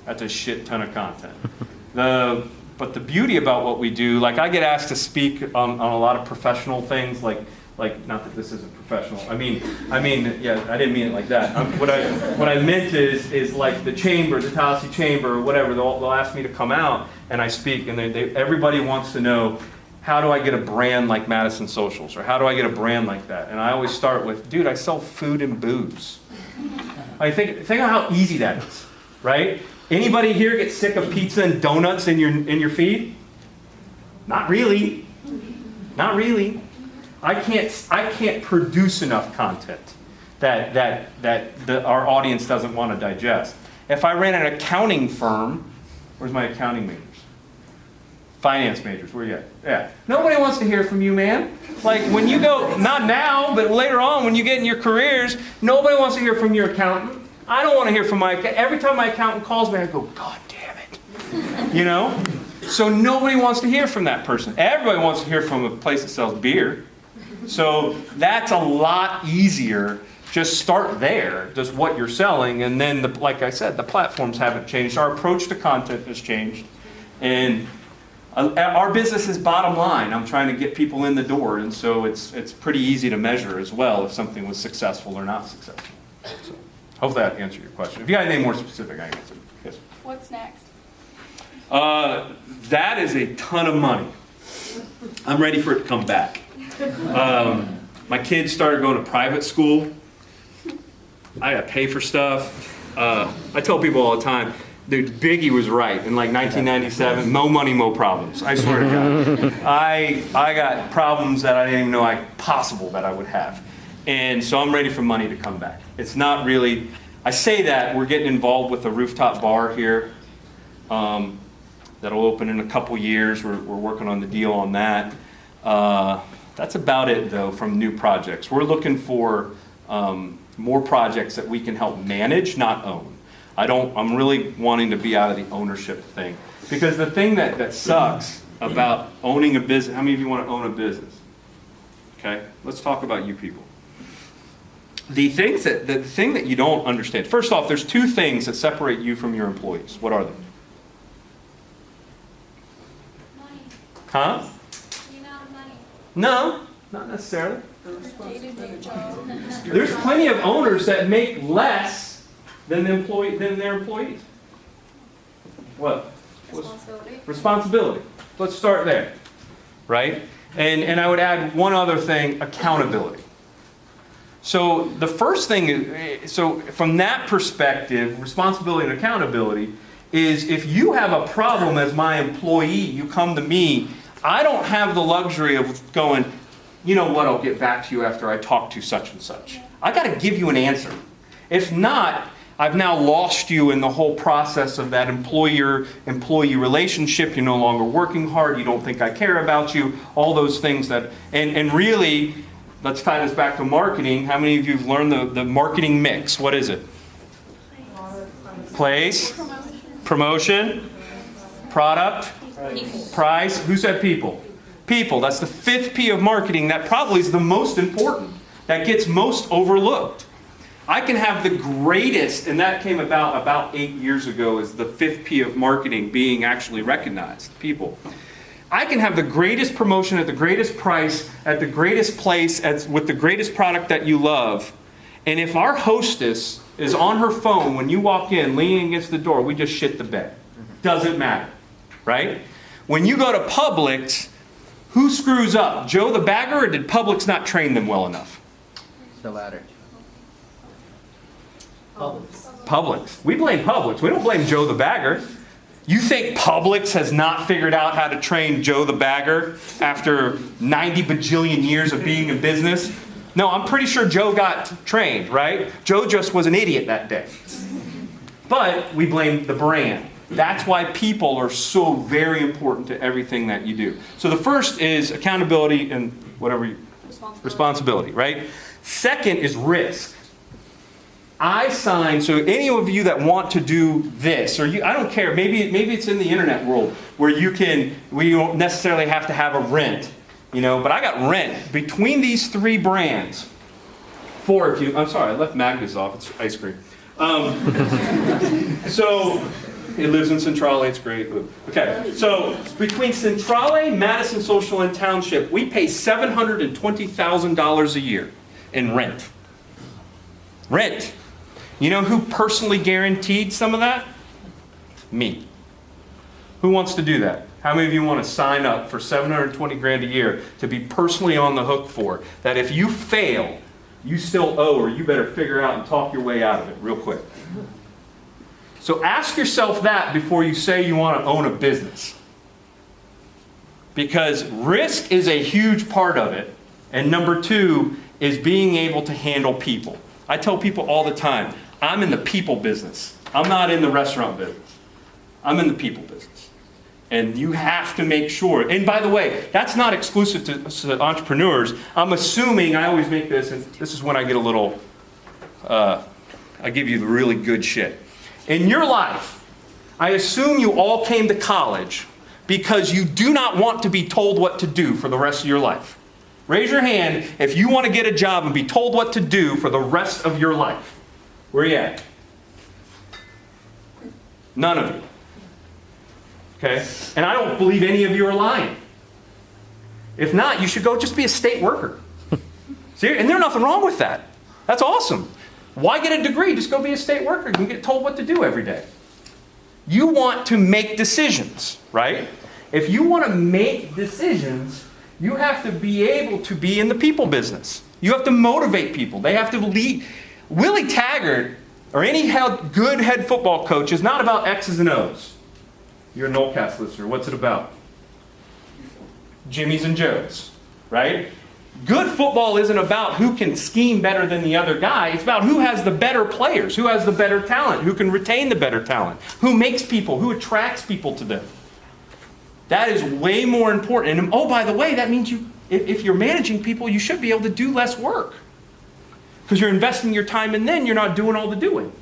Speaker 7: That's a shit ton of content. But the beauty about what we do, like I get asked to speak on a lot of professional things, like not that this isn't professional. I mean, yeah, I didn't mean it like that. What I meant is like the chamber, the Tallahassee Chamber, or whatever. They'll ask me to come out and I speak, and everybody wants to know, how do I get a brand like Madison Socials, or how do I get a brand like that? And I always start with, dude, I sell food and booze. I think of how easy that is, right? Anybody here get sick of pizza and donuts in your feed? Not really. Not really. I can't produce enough content that our audience doesn't want to digest. If I ran an accounting firm, where's my accounting majors? Finance majors, where you at? Yeah. Nobody wants to hear from you, man. Like when you go, not now, but later on when you get in your careers, nobody wants to hear from your accountant. I don't want to hear from every time my accountant calls me, I go, God damn it. You know? So nobody wants to hear from that person. Everybody wants to hear from a place that sells beer. So that's a lot easier. Just start there, just what you're selling, and then, like I said, the platforms haven't changed. Our approach to content has changed. And our business is bottom line. I'm trying to get people in the door, and so it's pretty easy to measure as well if something was successful or not successful. So, hopefully that answered your question. If you got anything more specific, I can answer. Yes.
Speaker 8: What's next?
Speaker 7: That is a ton of money. I'm ready for it to come back. My kids started going to private school. I got to pay for stuff. I tell people all the time, dude, Biggie was right in like 1997. No money, no problems. I swear to God. I got problems that I didn't even know possible that I would have. And so I'm ready for money to come back. It's not really, I say that, we're getting involved with a rooftop bar here that'll open in a couple years. We're working on the deal on that. That's about it though from new projects. We're looking for more projects that we can help manage, not own. I'm really wanting to be out of the ownership thing. Because the thing that sucks about owning a business, how many of you want to own a business? Okay, let's talk about you people. The thing that you don't understand, first off, there's 2 things that separate you from your employees. What are they?
Speaker 5: Money.
Speaker 7: Huh?
Speaker 5: You know, money.
Speaker 7: No, not necessarily. There's plenty of owners that make less than their employees. What?
Speaker 2: Responsibility.
Speaker 7: Responsibility. Let's start there, right? And I would add one other thing, accountability. So the first thing is, so from that perspective, responsibility and accountability is if you have a problem as my employee, you come to me, I don't have the luxury of going, you know what, I'll get back to you after I talk to such and such. I got to give you an answer. If not, I've now lost you in the whole process of that employer-employee relationship. You're no longer working hard. You don't think I care about you. All those things that, and really, let's tie this back to marketing. How many of you have learned the marketing mix? What is it? Place, promotion, product, price. Who said people? People. That's the 5th P of marketing. That probably is the most important. That gets most overlooked. I can have the greatest, and that came about 8 years ago, is the 5th P of marketing being actually recognized, people. I can have the greatest promotion at the greatest price, at the greatest place, with the greatest product that you love. And if our hostess is on her phone when you walk in, leaning against the door, we just shit the bed. Doesn't matter, right? When you go to Publix, who screws up? Joe the bagger, or did Publix not train them well enough?
Speaker 4: The latter.
Speaker 7: Publix. We blame Publix. We don't blame Joe the bagger. You think Publix has not figured out how to train Joe the bagger after 90 bajillion years of being in business? No, I'm pretty sure Joe got trained, right? Joe just was an idiot that day. But we blame the brand. That's why people are so very important to everything that you do. So the first is accountability and responsibility, right? Second is risk. So any of you that want to do this, or I don't care, maybe it's in the internet world where you don't necessarily have to have a rent, but I got rent between these 3 brands. 4 I'm sorry, I left Magnus off, it's ice cream. So it lives in Centrale, it's great. Okay, so between Centrale, Madison Social, and Township, we pay $720,000 a year in rent. Rent. You know who personally guaranteed some of that? Me. Who wants to do that? How many of you want to sign up for $720 grand a year to be personally on the hook for? That if you fail, you still owe, or you better figure out and talk your way out of it real quick. So ask yourself that before you say you want to own a business. Because risk is a huge part of it. And number 2 is being able to handle people. I tell people all the time, I'm in the people business. I'm not in the restaurant business. I'm in the people business. And you have to make sure, and by the way, that's not exclusive to entrepreneurs. I'm assuming, I always make this, and this is when I get a little, I give you the really good shit. In your life, I assume you all came to college because you do not want to be told what to do for the rest of your life. Raise your hand if you want to get a job and be told what to do for the rest of your life. Where are you at? None of you. Okay? And I don't believe any of you are lying. If not, you should go just be a state worker. See? And there's nothing wrong with that. That's awesome. Why get a degree? Just go be a state worker and get told what to do every day. You want to make decisions, right? If you want to make decisions, you have to be able to be in the people business. You have to motivate people. They have to lead. Willie Taggart, or any good head football coach, is not about X's and O's. You're a Nolecast listener. What's it about? Jimmy's and Joe's, right? Good football isn't about who can scheme better than the other guy. It's about who has the better players, who has the better talent, who can retain the better talent, who makes people, who attracts people to them. That is way more important. And oh, by the way, that means if you're managing people, you should be able to do less work. Because you're investing your time and then you're not doing all the doing.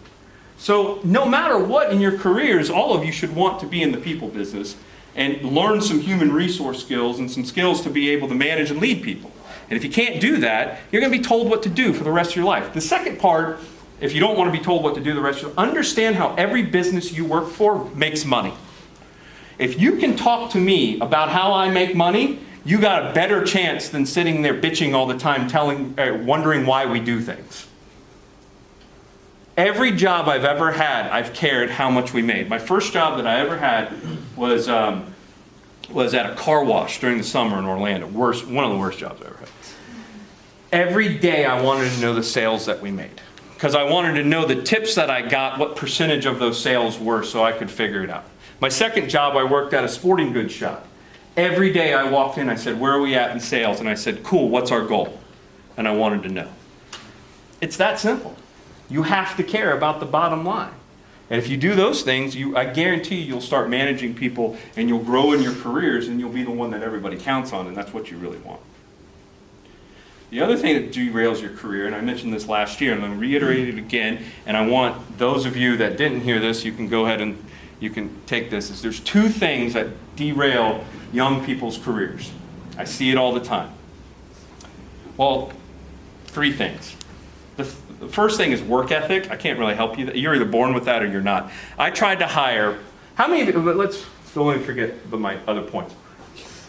Speaker 7: So no matter what in your careers, all of you should want to be in the people business and learn some human resource skills and some skills to be able to manage and lead people. And if you can't do that, you're going to be told what to do for the rest of your life. The second part, if you don't want to be told what to do the rest of your life, understand how every business you work for makes money. If you can talk to me about how I make money, you got a better chance than sitting there bitching all the time, wondering why we do things. Every job I've ever had, I've cared how much we made. My first job that I ever had was at a car wash during the summer in Orlando. One of the worst jobs I ever had. Every day I wanted to know the sales that we made. Because I wanted to know the tips that I got, what percentage of those sales were, so I could figure it out. My second job, I worked at a sporting goods shop. Every day I walked in, I said, where are we at in sales? And I said, cool, what's our goal? And I wanted to know. It's that simple. You have to care about the bottom line. And if you do those things, I guarantee you'll start managing people and you'll grow in your careers and you'll be the one that everybody counts on, and that's what you really want. The other thing that derails your career, and I mentioned this last year, and I'm going to reiterate it again, and I want those of you that didn't hear this, you can go ahead and you can take this, is there's 2 things that derail young people's careers. I see it all the time. Well, 3 things. The first thing is work ethic. I can't really help you. You're either born with that or you're not. I tried to hire, how many of you, don't let me forget my other points.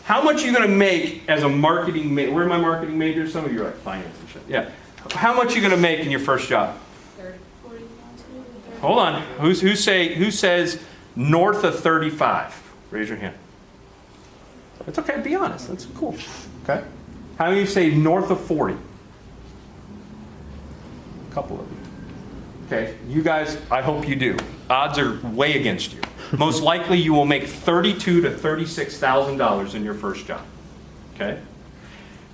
Speaker 7: How much are you going to make as a marketing major? Where are my marketing majors? Some of you are like finance and shit. Yeah. How much are you going to make in your first job?
Speaker 8: 30, 40,
Speaker 7: Hold on. Who says north of 35? Raise your hand. It's okay. Be honest. That's cool. Okay. How many of you say north of 40? A couple of you. Okay. You guys, I hope you do. Odds are way against you. Most likely you will make $32,000 to $36,000 in your first job. Okay?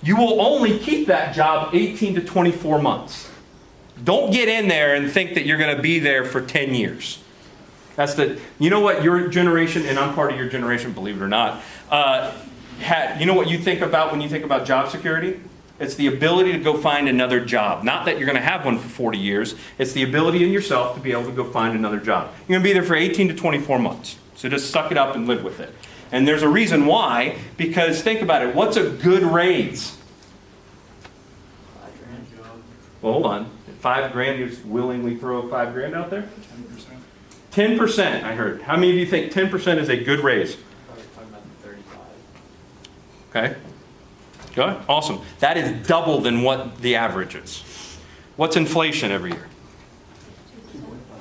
Speaker 7: You will only keep that job 18 to 24 months. Don't get in there and think that you're going to be there for 10 years. You know what your generation, and I'm part of your generation, believe it or not, you know what you think about when you think about job security? It's the ability to go find another job. Not that you're going to have one for 40 years. It's the ability in yourself to be able to go find another job. You're going to be there for 18 to 24 months. So just suck it up and live with it. And there's a reason why, because think about it. What's a good raise? Well, hold on. $5,000, you just willingly throw $5,000 out there? 10%. 10%, I heard. How many of you think 10% is a good raise?
Speaker 9: Probably talking about the 35.
Speaker 7: Okay. Good. Awesome. That is double than what the average is. What's inflation every year?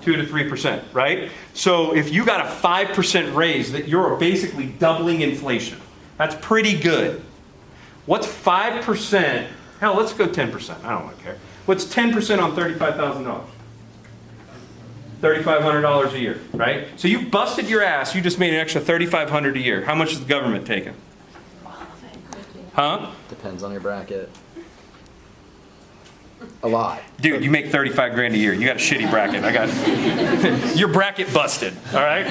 Speaker 7: 2 to 3%, right? So if you got a 5% raise, that you're basically doubling inflation. That's pretty good. What's 5%? Hell, let's go 10%. I don't care. What's 10% on $35,000? $3,500 a year, right? So you busted your ass. You just made an extra $3,500 a year. How much is the government taking? Huh?
Speaker 11: Depends on your bracket. A lot.
Speaker 7: Dude, you make $35,000 a year. You got a shitty bracket. I got your bracket busted. All right.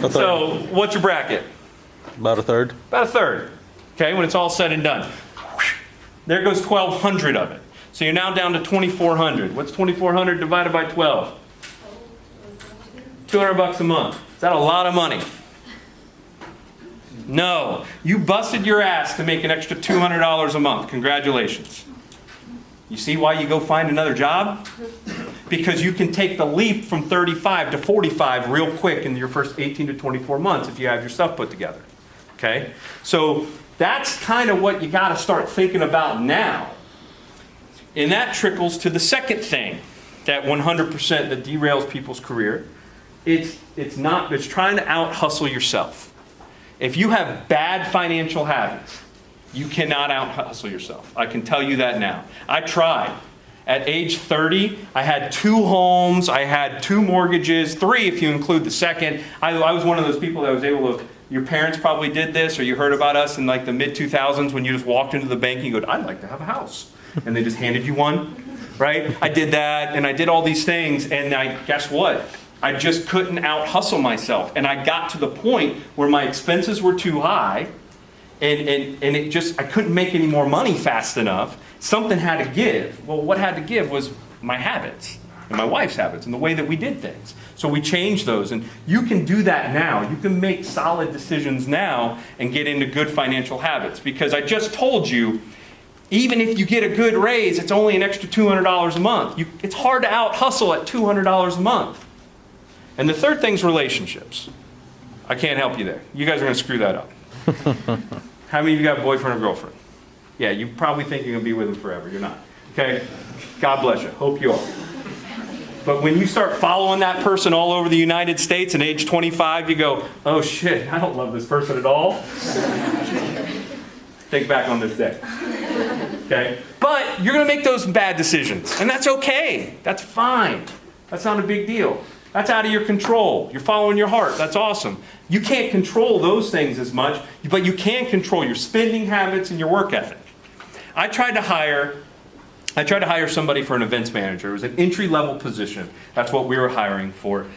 Speaker 7: So what's your bracket?
Speaker 11: About a third.
Speaker 7: About a third. Okay, when it's all said and done, there goes 1,200 of it. So you're now down to 2,400. What's 2,400 divided by 12? $200 a month. Is that a lot of money? No. You busted your ass to make an extra $200 a month. Congratulations. You see why you go find another job? Because you can take the leap from 35 to 45 real quick in your first 18 to 24 months if you have your stuff put together. Okay? So that's kind of what you got to start thinking about now. And that trickles to the second thing, that 100% that derails people's career. It's trying to out-hustle yourself. If you have bad financial habits, you cannot out-hustle yourself. I can tell you that now. I tried. At age 30, I had 2 homes, I had 2 mortgages, 3 if you include the second. I was one of those people that was able to, your parents probably did this, or you heard about us in like the mid-2000s when you just walked into the bank and you go, I'd like to have a house. And they just handed you one, right? I did that, and I did all these things, and guess what? I just couldn't out-hustle myself. And I got to the point where my expenses were too high, and I couldn't make any more money fast enough. Something had to give. Well, what had to give was my habits, and my wife's habits, and the way that we did things. So we changed those, and you can do that now. You can make solid decisions now and get into good financial habits. Because I just told you, even if you get a good raise, it's only an extra $200 a month. It's hard to out-hustle at $200 a month. And the third thing's relationships. I can't help you there. You guys are going to screw that up. How many of you got a boyfriend or girlfriend? Yeah, you probably think you're going to be with them forever. You're not. Okay? God bless you. Hope you are. But when you start following that person all over the United States at age 25, you go, oh shit, I don't love this person at all. Think back on this day. Okay? But you're going to make those bad decisions. And that's okay. That's fine. That's not a big deal. That's out of your control. You're following your heart. That's awesome. You can't control those things as much, but you can control your spending habits and your work ethic. I tried to hire somebody for an events manager. It was an entry-level position. That's what we were hiring for.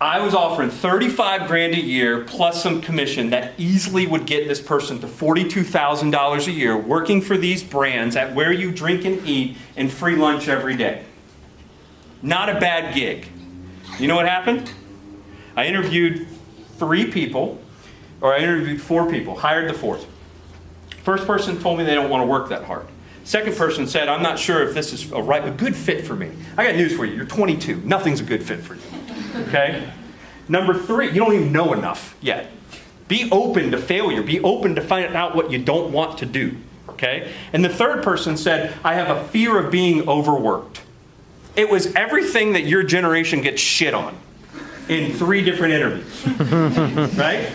Speaker 7: I was offering $35,000 a year plus some commission that easily would get this person to $42,000 a year working for these brands at where you drink and eat and free lunch every day. Not a bad gig. You know what happened? I interviewed 4 people, hired the 4th. First person told me they don't want to work that hard. Second person said, I'm not sure if this is a good fit for me. I got news for you. You're 22. Nothing's a good fit for you. Okay? Number 3, you don't even know enough yet. Be open to failure. Be open to finding out what you don't want to do. Okay? And the third person said, I have a fear of being overworked. It was everything that your generation gets shit on in 3 different interviews. Right?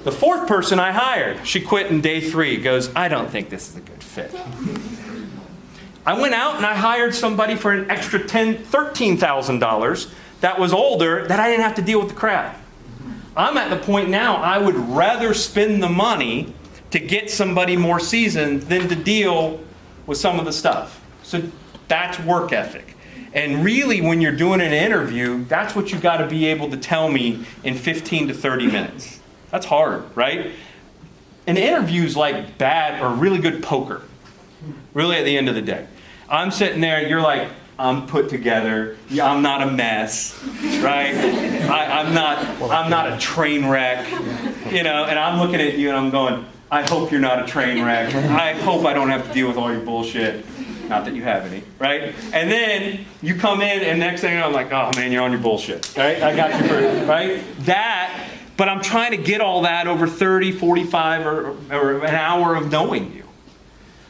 Speaker 7: The fourth person I hired, she quit in day 3, goes, I don't think this is a good fit. I went out and I hired somebody for an extra $13,000 that was older, that I didn't have to deal with the crap. I'm at the point now, I would rather spend the money to get somebody more seasoned than to deal with some of the stuff. So that's work ethic. And really, when you're doing an interview, that's what you got to be able to tell me in 15 to 30 minutes. That's hard, right? An interview's like bad or really good poker, really at the end of the day. I'm sitting there, you're like, I'm put together, I'm not a mess, right? I'm not a train wreck, you know, and I'm looking at you and I'm going, I hope you're not a train wreck. I hope I don't have to deal with all your bullshit. Not that you have any, right? And then you come in and next thing you know, I'm like, oh man, you're on your bullshit, right? I got you for, right? That, but I'm trying to get all that over 30, 45, or an hour of knowing you.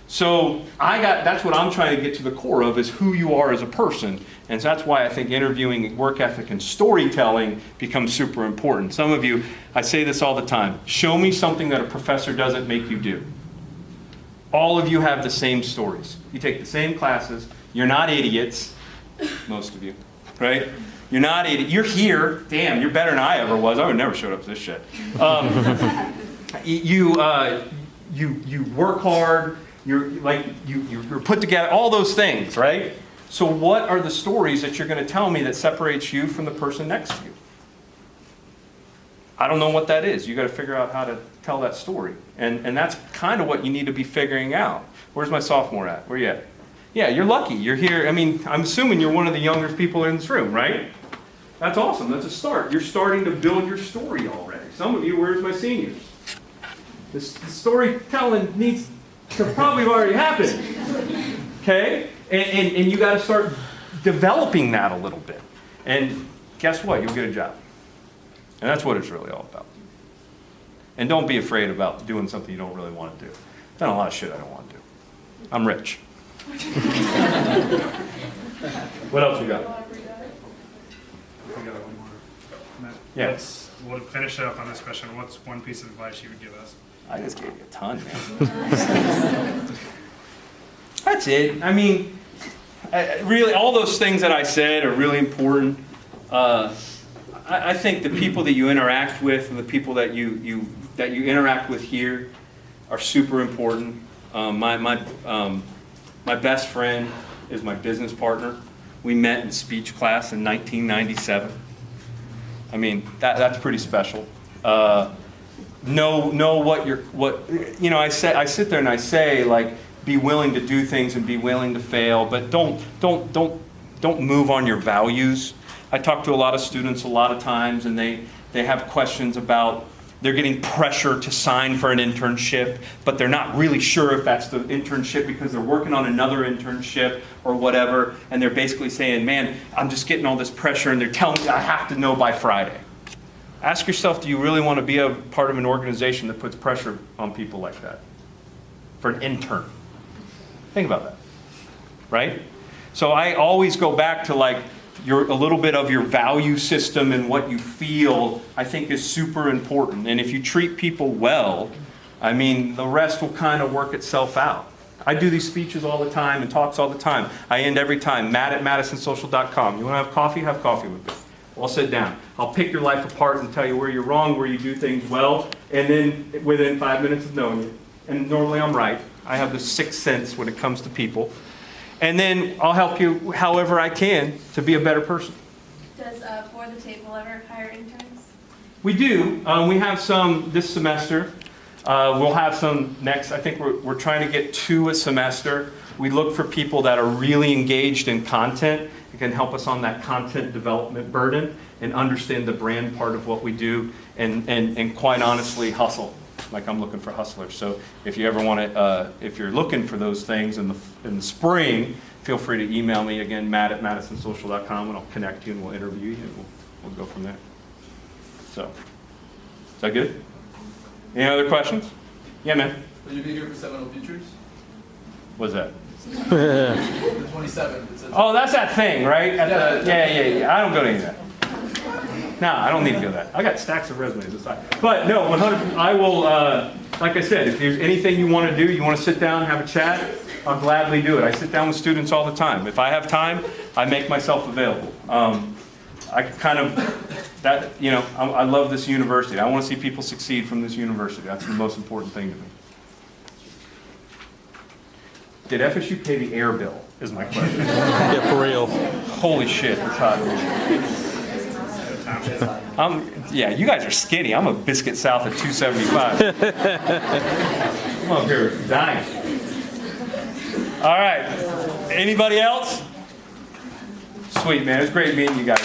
Speaker 7: So that's what I'm trying to get to the core of, is who you are as a person. And so that's why I think interviewing, work ethic, and storytelling becomes super important. Some of you, I say this all the time, show me something that a professor doesn't make you do. All of you have the same stories. You take the same classes. You're not idiots, most of you, right? You're not idiots. You're here. Damn, you're better than I ever was. I would never showed up to this shit. You work hard. You're put together. All those things, right? So what are the stories that you're going to tell me that separates you from the person next to you? I don't know what that is. You got to figure out how to tell that story. And that's kind of what you need to be figuring out. Where's my sophomore at? Where you at? Yeah, you're lucky. You're here. I mean, I'm assuming you're one of the younger people in this room, right? That's awesome. That's a start. You're starting to build your story already. Some of you, where's my seniors? The storytelling needs to probably have already happened. Okay? And you got to start developing that a little bit. And guess what? You'll get a job. And that's what it's really all about. And don't be afraid about doing something you don't really want to do. I've done a lot of shit I don't want to do. I'm rich. What else we got?
Speaker 1: We got one more.
Speaker 7: Yeah.
Speaker 1: We'll finish up on this question. What's one piece of advice you would give us?
Speaker 7: I just gave you a ton, man. That's it. I mean, really, all those things that I said are really important. I think the people that you interact with and the people that you interact with here are super important. My best friend is my business partner. We met in speech class in 1997. I mean, that's pretty special. Know what I sit there and I say, like, be willing to do things and be willing to fail, but don't move on your values. I talk to a lot of students a lot of times, and they have questions about, they're getting pressure to sign for an internship, but they're not really sure if that's the internship because they're working on another internship or whatever, and they're basically saying, man, I'm just getting all this pressure, and they're telling me I have to know by Friday. Ask yourself, do you really want to be a part of an organization that puts pressure on people like that? For an intern. Think about that, right? So I always go back to, like, a little bit of your value system and what you feel, I think, is super important. And if you treat people well, I mean, the rest will kind of work itself out. I do these speeches all the time and talks all the time. I end every time, matt@madisonsocial.com. You want to have coffee? Have coffee with me. We'll sit down. I'll pick your life apart and tell you where you're wrong, where you do things well, and then within 5 minutes of knowing you. And normally I'm right. I have the sixth sense when it comes to people. And then I'll help you however I can to be a better person.
Speaker 6: Does For the Table ever hire interns?
Speaker 7: We do. We have some this semester. We'll have some next. I think we're trying to get 2 a semester. We look for people that are really engaged in content and can help us on that content development burden and understand the brand part of what we do and quite honestly hustle. Like I'm looking for hustlers. So if you ever want to, if you're looking for those things in the spring, feel free to email me again, matt@madisonsocial.com, and I'll connect you and we'll interview you and we'll go from there. So, is that good? Any other questions? Yeah, man.
Speaker 10: Will you be here for Seminole Futures?
Speaker 7: What's that?
Speaker 10: The 27th. It says
Speaker 7: Oh, that's that thing, right? Yeah. I don't go to any of that. No, I don't need to go to that. I got stacks of resumes aside. But no, 100. I will. Like I said, if there's anything you want to do, you want to sit down and have a chat, I'll gladly do it. I sit down with students all the time. If I have time, I make myself available. I kind of I love this university. I want to see people succeed from this university. That's the most important thing to me. Did FSU pay the air bill, is my question.
Speaker 11: Yeah, for real.
Speaker 7: Holy shit, it's hot. Yeah, you guys are skinny. I'm a biscuit south at 275. I'm up here dying. All right. Anybody else? Sweet, man. It's great meeting you guys.